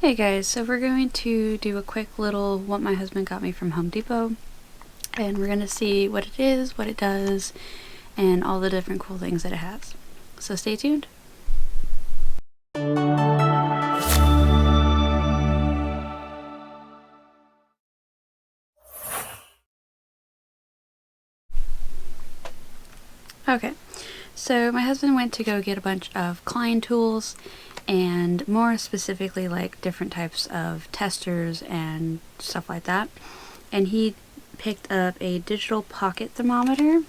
Hey guys, so we're going to do a quick little what my husband got me from Home Depot, and we're going to see what it is, what it does, and all the different cool things that it has. So stay tuned. Okay, so my husband went to go get a bunch of Klein tools, and more specifically like different types of testers and stuff like that, and he picked up a digital pocket thermometer.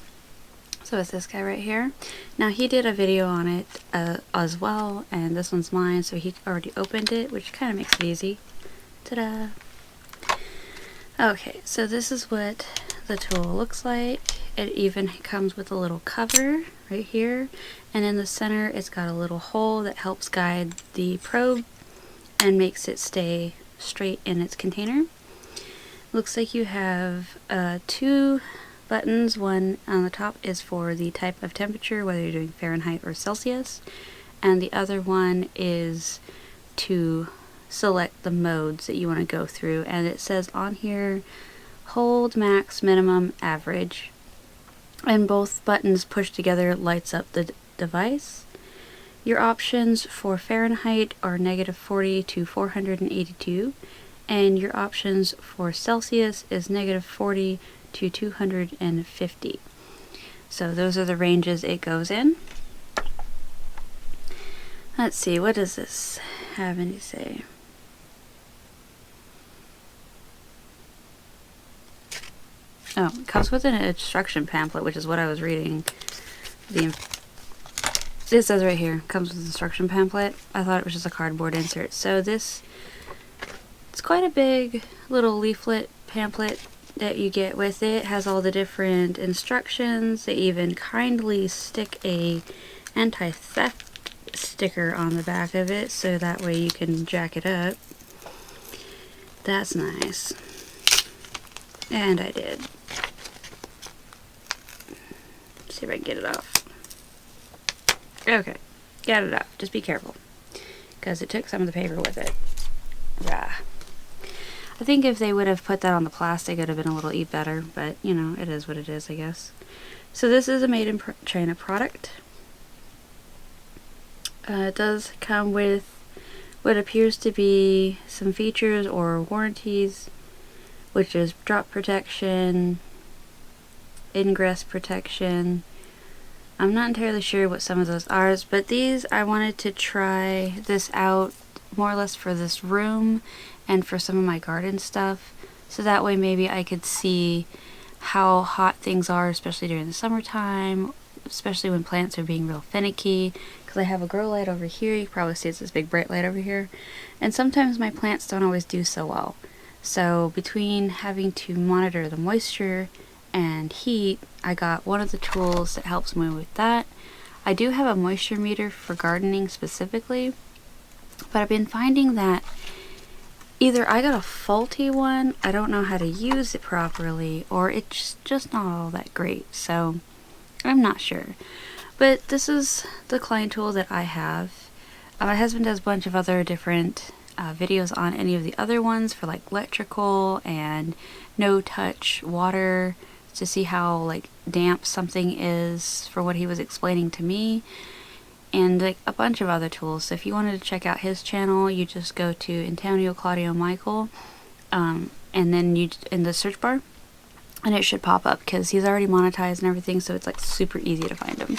So it's this guy right here. Now he did a video on it as well, and this one's mine, so he already opened it, which kind of makes it easy. Ta-da! Okay, so this is what the tool looks like. It even comes with a little cover right here, and in the center it's got a little hole that helps guide the probe and makes it stay straight in its container. Looks like you have two buttons. One on the top is for the type of temperature, whether you're doing Fahrenheit or Celsius, and the other one is to select the modes that you want to go through, and it says on here hold, max, minimum, average, and both buttons pushed together lights up the device. Your options for Fahrenheit are -40 to 482, and your options for Celsius is -40 to 250. So those are the ranges it goes in. Let's see, what does this have any say? Oh, it comes with an instruction pamphlet, which is what I was reading. It says right here, comes with an instruction pamphlet. I thought it was just a cardboard insert. So it's quite a big little leaflet pamphlet that you get with it. It has all the different instructions. They even kindly stick a anti-theft sticker on the back of it, so that way you can jack it up. That's nice. And I did. See if I can get it off. Okay, got it off. Just be careful, because it took some of the paper with it. Rah. I think if they would have put that on the plastic, it would have been a little better, but you know, it is what it is, I guess. So this is a made in China product. It does come with what appears to be some features or warranties, which is drop protection, ingress protection. I'm not entirely sure what some of those are, but these, I wanted to try this out more or less for this room and for some of my garden stuff, so that way maybe I could see how hot things are, especially during the summertime, especially when plants are being real finicky, because I have a grow light over here. You can probably see it's this big bright light over here, and sometimes my plants don't always do so well. So between having to monitor the moisture and heat, I got one of the tools that helps me with that. I do have a moisture meter for gardening specifically, but I've been finding that either I got a faulty one, I don't know how to use it properly, or it's just not all that great, so I'm not sure. But this is the Klein tool that I have. My husband does a bunch of other different videos on any of the other ones for like electrical and no touch water, to see how like damp something is, for what he was explaining to me, and like a bunch of other tools. So if you wanted to check out his channel, you just go to Antonio Claudio Michael, and then you in the search bar, and it should pop up, because he's already monetized and everything, so it's like super easy to find him.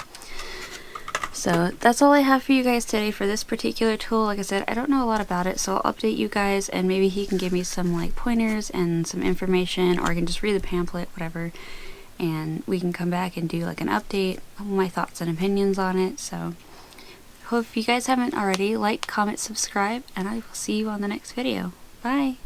So that's all I have for you guys today for this particular tool. Like I said, I don't know a lot about it, so I'll update you guys, and maybe he can give me some like pointers and some information, or I can just read the pamphlet, whatever, and we can come back and do like an update of my thoughts and opinions on it. So hope you guys haven't already, like, comment, subscribe, and I will see you on the next video. Bye!